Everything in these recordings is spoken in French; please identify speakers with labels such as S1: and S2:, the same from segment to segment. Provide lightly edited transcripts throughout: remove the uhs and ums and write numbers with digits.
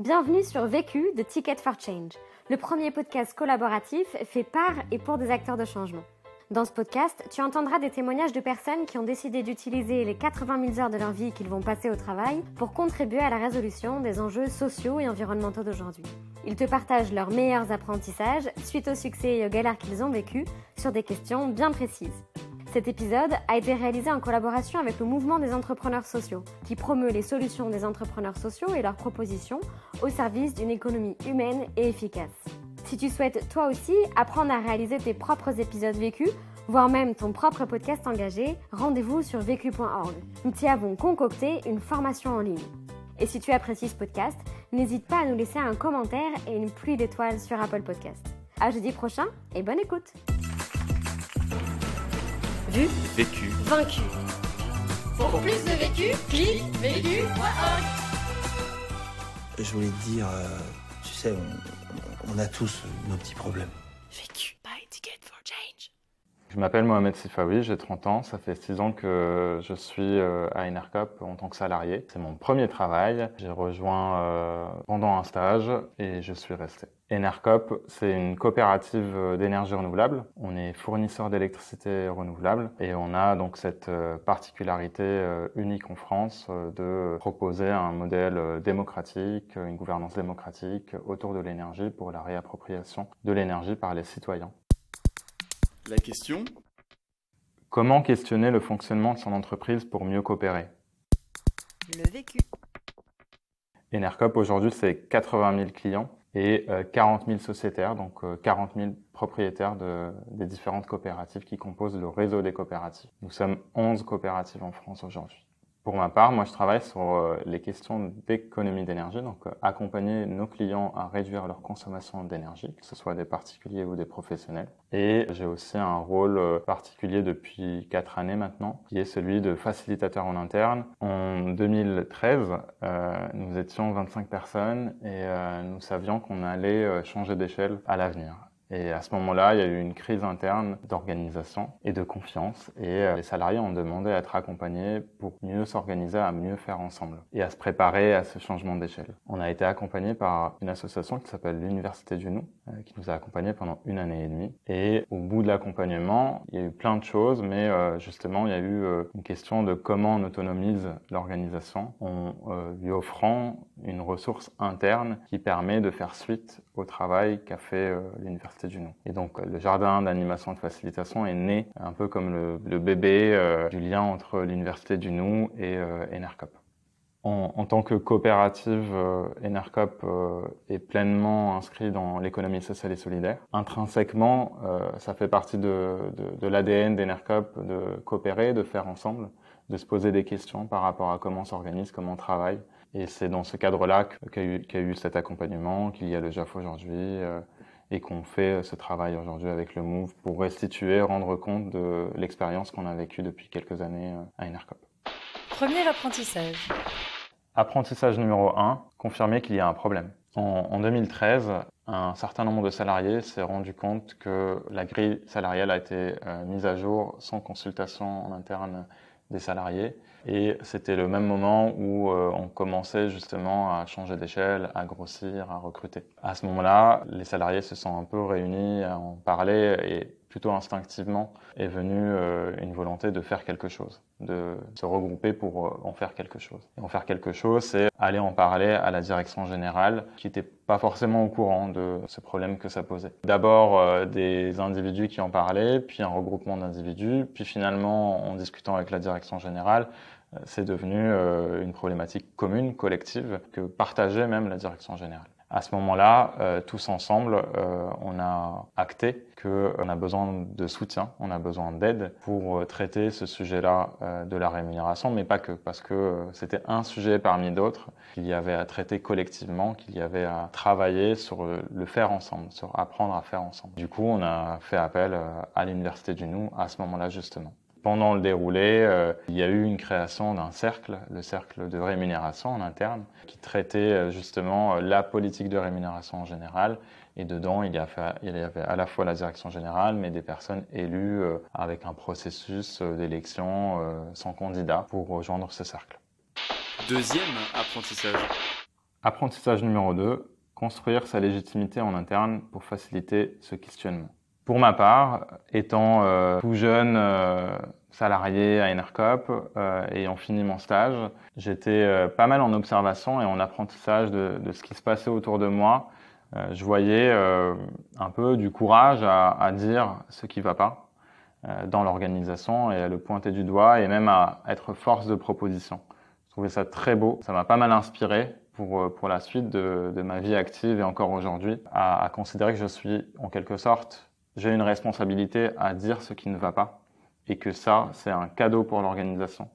S1: Bienvenue sur Vécu de Ticket for Change, le premier podcast collaboratif fait par et pour des acteurs de changement. Dans ce podcast, tu entendras des témoignages de personnes qui ont décidé d'utiliser les 80 000 heures de leur vie qu'ils vont passer au travail pour contribuer à la résolution des enjeux sociaux et environnementaux d'aujourd'hui. Ils te partagent leurs meilleurs apprentissages suite aux succès et aux galères qu'ils ont vécus sur des questions bien précises. Cet épisode a été réalisé en collaboration avec le Mouvement des entrepreneurs sociaux, qui promeut les solutions des entrepreneurs sociaux et leurs propositions au service d'une économie humaine et efficace. Si tu souhaites toi aussi apprendre à réaliser tes propres épisodes vécus, voire même ton propre podcast engagé, rendez-vous sur vécu.org. Nous t'y avons concocté une formation en ligne. Et si tu apprécies ce podcast, n'hésite pas à nous laisser un commentaire et une pluie d'étoiles sur Apple Podcast. À jeudi prochain et bonne écoute. Vu,
S2: Vécu,
S1: vaincu.
S3: Pour plus de vécu, clique vécu.org.
S4: Je voulais te dire, tu sais, on a tous nos petits problèmes.
S3: Vécu by Ticket for Change.
S2: je m'appelle Mohamed Sifawi, j'ai 30 ans, ça fait 6 ans que je suis à Enercop en tant que salarié. C'est mon premier travail, j'ai rejoint pendant un stage et je suis resté. Enercop, c'est une coopérative d'énergie renouvelable. On est fournisseur d'électricité renouvelable et on a donc cette particularité unique en France de proposer un modèle démocratique, une gouvernance démocratique autour de l'énergie pour la réappropriation de l'énergie par les citoyens.
S5: La question ?
S2: Comment questionner le fonctionnement de son entreprise pour mieux coopérer ?
S3: Le vécu.
S2: Enercop, aujourd'hui, c'est 80 000 clients et 40 000 sociétaires, donc 40 000 propriétaires des différentes coopératives qui composent le réseau des coopératives. Nous sommes 11 coopératives en France aujourd'hui. Pour ma part, moi, je travaille sur les questions d'économie d'énergie, donc accompagner nos clients à réduire leur consommation d'énergie, que ce soit des particuliers ou des professionnels. Et j'ai aussi un rôle particulier depuis 4 années maintenant, qui est celui de facilitateur en interne. En 2013, nous étions 25 personnes et nous savions qu'on allait changer d'échelle à l'avenir. Et à ce moment-là, il y a eu une crise interne d'organisation et de confiance. Et les salariés ont demandé à être accompagnés pour mieux s'organiser, à mieux faire ensemble et à se préparer à ce changement d'échelle. On a été accompagnés par une association qui s'appelle l'Université du Nou, qui nous a accompagnés pendant 1 année et demie. Et au bout de l'accompagnement, il y a eu plein de choses, mais justement, il y a eu une question de comment on autonomise l'organisation en lui offrant une ressource interne qui permet de faire suite au travail qu'a fait l'Université du Nou. Et donc le jardin d'animation et de facilitation est né un peu comme le bébé du lien entre l'Université du Nou et Enercop. En tant que coopérative, Enercop est pleinement inscrit dans l'économie sociale et solidaire. Intrinsèquement, ça fait partie de l'ADN d'Enercop de coopérer, de faire ensemble, de se poser des questions par rapport à comment on s'organise, comment on travaille. Et c'est dans ce cadre-là qu'il y a eu cet accompagnement, qu'il y a le JAF aujourd'hui, et qu'on fait ce travail aujourd'hui avec le Move pour restituer, rendre compte de l'expérience qu'on a vécue depuis quelques années à Enercop.
S3: Premier apprentissage.
S2: Apprentissage numéro 1, confirmer qu'il y a un problème. En 2013, un certain nombre de salariés s'est rendu compte que la grille salariale a été mise à jour sans consultation en interne des salariés. Et c'était le même moment où on commençait justement à changer d'échelle, à grossir, à recruter. À ce moment-là, les salariés se sont un peu réunis à en parler et plutôt instinctivement est venue une volonté de faire quelque chose, de se regrouper pour en faire quelque chose. Et en faire quelque chose, c'est aller en parler à la direction générale qui n'était pas forcément au courant de ce problème que ça posait. D'abord des individus qui en parlaient, puis un regroupement d'individus, puis finalement en discutant avec la direction générale, c'est devenu une problématique commune, collective, que partageait même la direction générale. À ce moment-là, tous ensemble, on a acté qu'on a besoin de soutien, on a besoin d'aide pour traiter ce sujet-là de la rémunération, mais pas que, parce que c'était un sujet parmi d'autres qu'il y avait à traiter collectivement, qu'il y avait à travailler sur le faire ensemble, sur apprendre à faire ensemble. Du coup, on a fait appel à l'Université du Nou à ce moment-là, justement. Pendant le déroulé, il y a eu une création d'un cercle, le cercle de rémunération en interne, qui traitait justement la politique de rémunération en général. Et dedans, il y avait à la fois la direction générale, mais des personnes élues avec un processus d'élection sans candidat pour rejoindre ce cercle.
S5: Deuxième apprentissage.
S2: Apprentissage numéro 2, construire sa légitimité en interne pour faciliter ce questionnement. Pour ma part, étant tout jeune salarié à Enercop, ayant fini mon stage, j'étais pas mal en observation et en apprentissage de ce qui se passait autour de moi. Je voyais un peu du courage à dire ce qui ne va pas dans l'organisation et à le pointer du doigt et même à être force de proposition. Je trouvais ça très beau, ça m'a pas mal inspiré pour la suite de ma vie active et encore aujourd'hui, à considérer que je suis en quelque sorte, j'ai une responsabilité à dire ce qui ne va pas et que ça, c'est un cadeau pour l'organisation,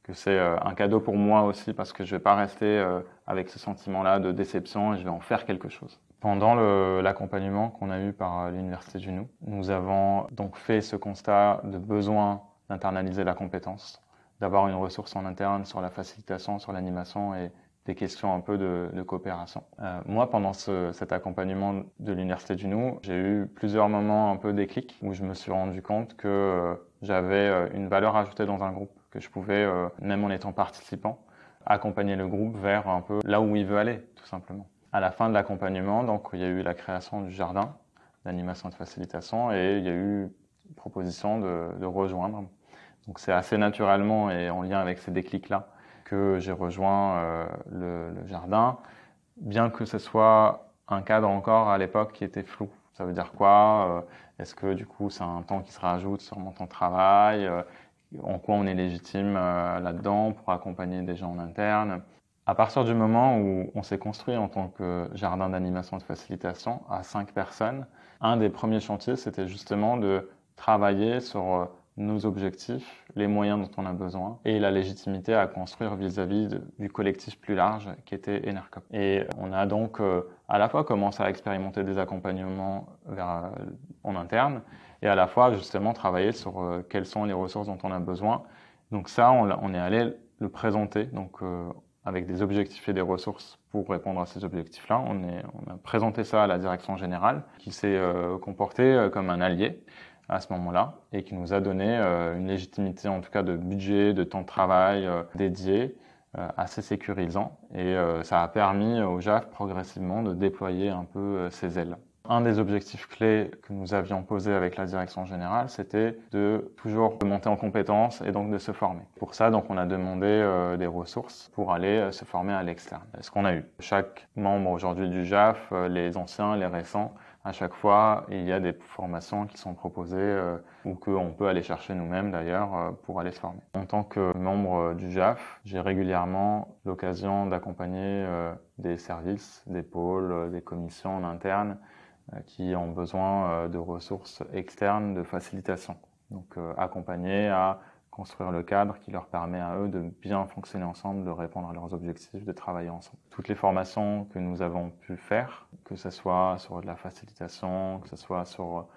S2: que c'est un cadeau pour moi aussi parce que je vais pas rester avec ce sentiment-là de déception et je vais en faire quelque chose. Pendant l'accompagnement qu'on a eu par l'Université du Nou, nous avons donc fait ce constat de besoin d'internaliser la compétence, d'avoir une ressource en interne sur la facilitation, sur l'animation et des questions un peu de coopération. Moi, pendant cet accompagnement de l'Université du Nou, j'ai eu plusieurs moments un peu déclic où je me suis rendu compte que j'avais une valeur ajoutée dans un groupe, que je pouvais, même en étant participant, accompagner le groupe vers un peu là où il veut aller, tout simplement. À la fin de l'accompagnement, donc, il y a eu la création du jardin d'animation et de facilitation et il y a eu une proposition de rejoindre. Donc c'est assez naturellement et en lien avec ces déclics-là que j'ai rejoint le jardin, bien que ce soit un cadre encore à l'époque qui était flou. Ça veut dire quoi? Est-ce que du coup c'est un temps qui se rajoute sur mon temps de travail? En quoi on est légitime là-dedans pour accompagner des gens en interne? À partir du moment où on s'est construit en tant que jardin d'animation et de facilitation à 5 personnes, un des premiers chantiers, c'était justement de travailler sur nos objectifs, les moyens dont on a besoin et la légitimité à construire vis-à-vis du collectif plus large qui était Enercop. Et on a donc à la fois commencé à expérimenter des accompagnements en interne et à la fois justement travailler sur quelles sont les ressources dont on a besoin. Donc ça, on est allé le présenter donc avec des objectifs et des ressources pour répondre à ces objectifs-là. On a présenté ça à la direction générale qui s'est comportée comme un allié à ce moment-là et qui nous a donné une légitimité en tout cas de budget, de temps de travail dédié, assez sécurisant et ça a permis au JAF progressivement de déployer un peu ses ailes. Un des objectifs clés que nous avions posé avec la direction générale, c'était de toujours monter en compétences et donc de se former. Pour ça, donc, on a demandé des ressources pour aller se former à l'externe. Ce qu'on a eu. Chaque membre aujourd'hui du JAF, les anciens, les récents, à chaque fois, il y a des formations qui sont proposées ou qu'on peut aller chercher nous-mêmes d'ailleurs pour aller se former. En tant que membre du JAF, j'ai régulièrement l'occasion d'accompagner des services, des pôles, des commissions en interne qui ont besoin de ressources externes de facilitation. Donc accompagner à construire le cadre qui leur permet à eux de bien fonctionner ensemble, de répondre à leurs objectifs, de travailler ensemble. Toutes les formations que nous avons pu faire, que ce soit sur de la facilitation, que ce soit sur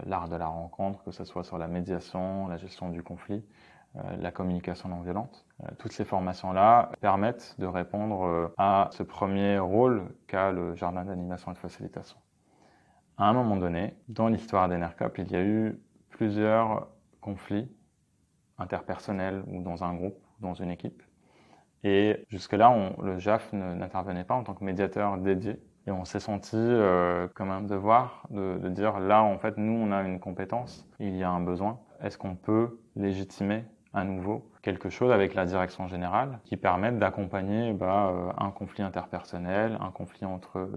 S2: l'art de la rencontre, que ce soit sur la médiation, la gestion du conflit, la communication non violente, toutes ces formations-là permettent de répondre à ce premier rôle qu'a le jardin d'animation et de facilitation. À un moment donné, dans l'histoire d'Enercop, il y a eu plusieurs conflits interpersonnels ou dans un groupe, dans une équipe. Et jusque-là, le JAF n'intervenait pas en tant que médiateur dédié. Et on s'est senti comme un devoir de dire, là, en fait, nous, on a une compétence, il y a un besoin. Est-ce qu'on peut légitimer à nouveau quelque chose avec la direction générale qui permette d'accompagner un conflit interpersonnel, un conflit entre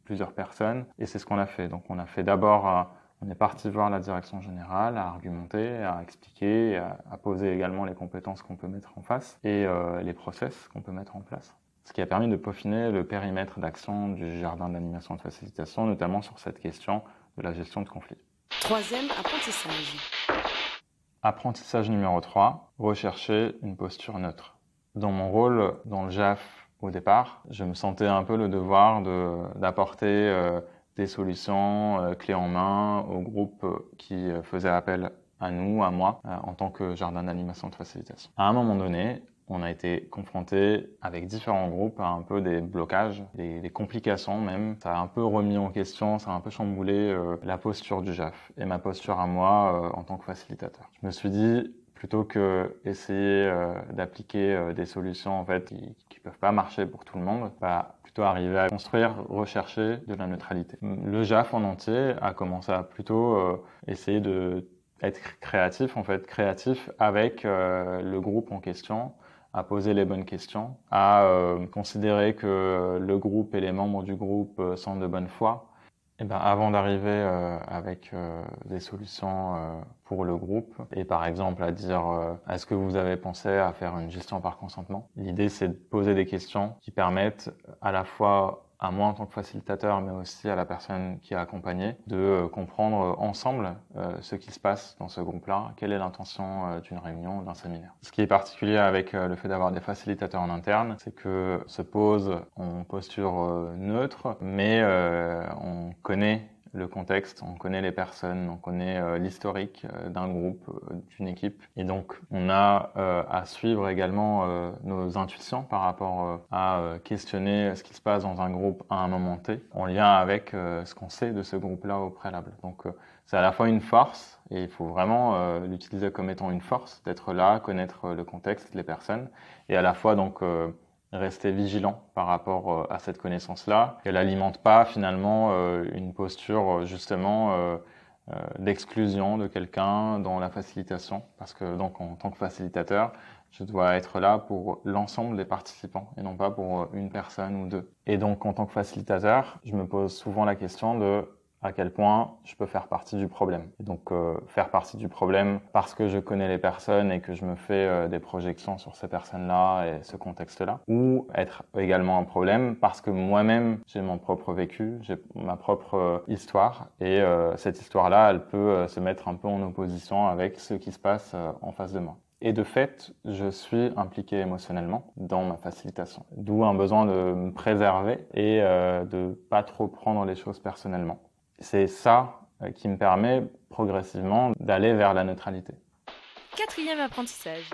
S2: plusieurs personnes. Et c'est ce qu'on a fait. Donc on a fait d'abord, on est parti voir la direction générale, à argumenter, à expliquer, à poser également les compétences qu'on peut mettre en face et les process qu'on peut mettre en place. Ce qui a permis de peaufiner le périmètre d'action du jardin d'animation et de facilitation, notamment sur cette question de la gestion de conflits.
S3: Troisième apprentissage.
S2: Apprentissage numéro 3, rechercher une posture neutre. Dans mon rôle dans le JAF au départ, je me sentais un peu le devoir d'apporter des solutions clés en main au groupe qui faisait appel à nous, à moi, en tant que jardin d'animation et de facilitation. À un moment donné, on a été confronté avec différents groupes à un peu des blocages, des complications même. Ça a un peu remis en question, ça a un peu chamboulé la posture du JAF et ma posture à moi en tant que facilitateur. Je me suis dit, plutôt que essayer d'appliquer des solutions en fait qui peuvent pas marcher pour tout le monde, plutôt arriver à construire, rechercher de la neutralité. Le JAF en entier a commencé à plutôt essayer de être créatif avec le groupe en question, à poser les bonnes questions, à considérer que le groupe et les membres du groupe sont de bonne foi. Et ben, avant d'arriver avec des solutions pour le groupe, et par exemple à dire est-ce que vous avez pensé à faire une gestion par consentement? L'idée, c'est de poser des questions qui permettent à la fois à moi en tant que facilitateur, mais aussi à la personne qui a accompagné, de comprendre ensemble ce qui se passe dans ce groupe-là, quelle est l'intention d'une réunion, d'un séminaire. Ce qui est particulier avec le fait d'avoir des facilitateurs en interne, c'est que se pose en posture neutre, mais on connaît le contexte, on connaît les personnes, on connaît l'historique d'un groupe, d'une équipe. Et donc, on a à suivre également nos intuitions par rapport à questionner ce qui se passe dans un groupe à un moment T, en lien avec ce qu'on sait de ce groupe-là au préalable. Donc, c'est à la fois une force, et il faut vraiment l'utiliser comme étant une force, d'être là, connaître le contexte, les personnes, et à la fois donc rester vigilant par rapport à cette connaissance-là. Elle n'alimente pas finalement une posture justement d'exclusion de quelqu'un dans la facilitation, parce que donc en tant que facilitateur, je dois être là pour l'ensemble des participants et non pas pour une personne ou deux. Et donc en tant que facilitateur, je me pose souvent la question de à quel point je peux faire partie du problème. Et donc faire partie du problème parce que je connais les personnes et que je me fais des projections sur ces personnes-là et ce contexte-là, ou être également un problème parce que moi-même j'ai mon propre vécu, j'ai ma propre histoire, et cette histoire-là, elle peut se mettre un peu en opposition avec ce qui se passe en face de moi. Et de fait, je suis impliqué émotionnellement dans ma facilitation. D'où un besoin de me préserver et de pas trop prendre les choses personnellement. C'est ça qui me permet progressivement d'aller vers la neutralité.
S3: 4e apprentissage.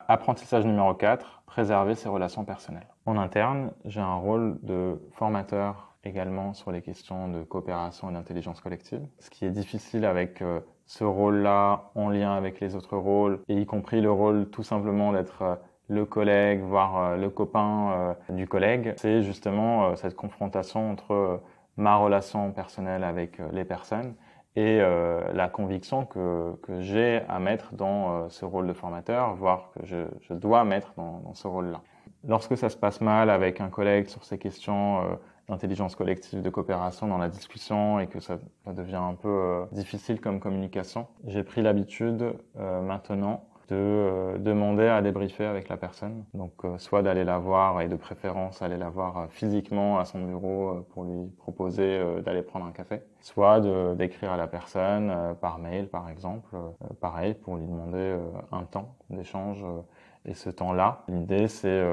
S2: Apprentissage numéro 4, préserver ses relations personnelles. En interne, j'ai un rôle de formateur également sur les questions de coopération et d'intelligence collective. Ce qui est difficile avec ce rôle-là en lien avec les autres rôles, et y compris le rôle tout simplement d'être le collègue, voire le copain du collègue, c'est justement cette confrontation entre ma relation personnelle avec les personnes et la conviction que j'ai à mettre dans ce rôle de formateur, voire que je dois mettre dans ce rôle-là. Lorsque ça se passe mal avec un collègue sur ces questions d'intelligence collective, de coopération dans la discussion, et que ça devient un peu difficile comme communication, j'ai pris l'habitude maintenant de demander à débriefer avec la personne. Donc soit d'aller la voir, et de préférence aller la voir physiquement à son bureau pour lui proposer d'aller prendre un café, soit d'écrire à la personne par mail par exemple, pareil pour lui demander un temps d'échange. Et ce temps-là, l'idée c'est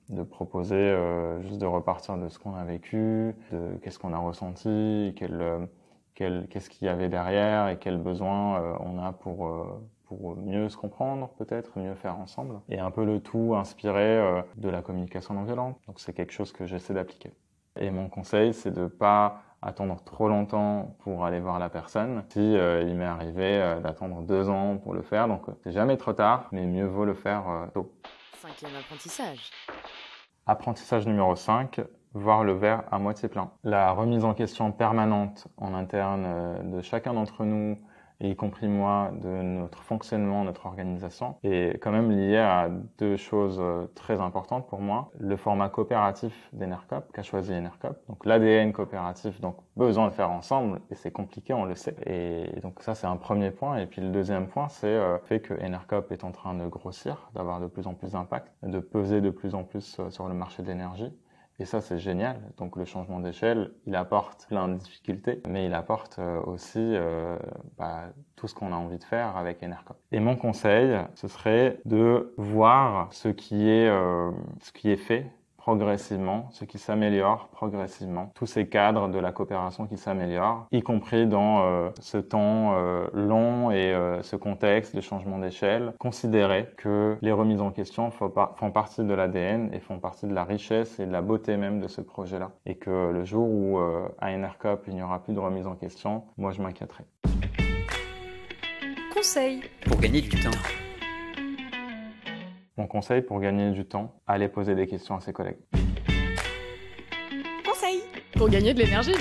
S2: de proposer juste de repartir de ce qu'on a vécu, de qu'est-ce qu'on a ressenti, qu'est-ce qu'il y avait derrière et quels besoins on a pour mieux se comprendre, peut-être, mieux faire ensemble. Et un peu le tout inspiré de la communication non violente. Donc c'est quelque chose que j'essaie d'appliquer. Et mon conseil, c'est de pas attendre trop longtemps pour aller voir la personne. Si il m'est arrivé d'attendre 2 ans pour le faire, donc c'est jamais trop tard, mais mieux vaut le faire tôt.
S3: 5e apprentissage.
S2: Apprentissage numéro 5, voir le verre à moitié plein. La remise en question permanente en interne de chacun d'entre nous, et y compris moi, de notre fonctionnement, notre organisation, est quand même lié à 2 choses très importantes pour moi. Le format coopératif d'Enercop, qu'a choisi Enercop. Donc l'ADN coopératif, donc besoin de faire ensemble, et c'est compliqué, on le sait. Et donc ça, c'est un premier point. Et puis le deuxième point, c'est le fait que Enercop est en train de grossir, d'avoir de plus en plus d'impact, de peser de plus en plus sur le marché de l'énergie. Et ça, c'est génial. Donc le changement d'échelle, il apporte plein de difficultés, mais il apporte aussi tout ce qu'on a envie de faire avec Enercop. Et mon conseil, ce serait de voir ce qui est fait progressivement, ce qui s'améliore progressivement, tous ces cadres de la coopération qui s'améliorent, y compris dans ce temps long et ce contexte de changement d'échelle. Considérer que les remises en question font partie de l'ADN et font partie de la richesse et de la beauté même de ce projet-là. Et que le jour où à Enercop il n'y aura plus de remise en question, moi je m'inquiéterai.
S3: Conseil
S6: pour gagner du temps.
S2: Mon conseil pour gagner du temps, allez poser des questions à ses collègues.
S3: pour gagner de l'énergie.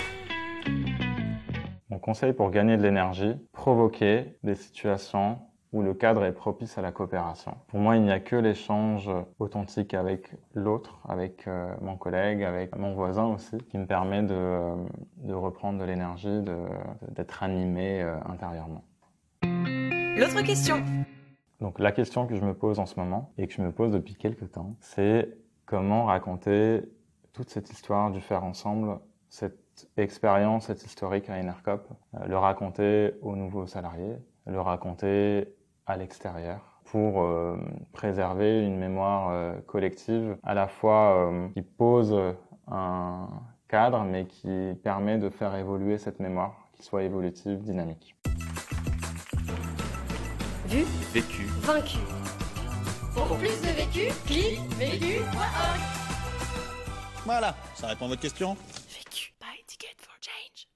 S2: Mon conseil pour gagner de l'énergie, provoquer des situations où le cadre est propice à la coopération. Pour moi, il n'y a que l'échange authentique avec l'autre, avec mon collègue, avec mon voisin aussi, qui me permet de reprendre de l'énergie, d'être animé intérieurement.
S3: L'autre question.
S2: Donc la question que je me pose en ce moment, et que je me pose depuis quelques temps, c'est comment raconter toute cette histoire du faire ensemble, cette expérience, cette historique à Enercop, le raconter aux nouveaux salariés, le raconter à l'extérieur pour préserver une mémoire collective à la fois qui pose un cadre mais qui permet de faire évoluer cette mémoire, qui soit évolutive, dynamique.
S1: Vu,
S5: Vécu.
S3: Vaincu. Pour plus de vécu, clique vécu.org.
S6: Voilà, ça répond à votre question.
S3: Vécu by Ticket for Change.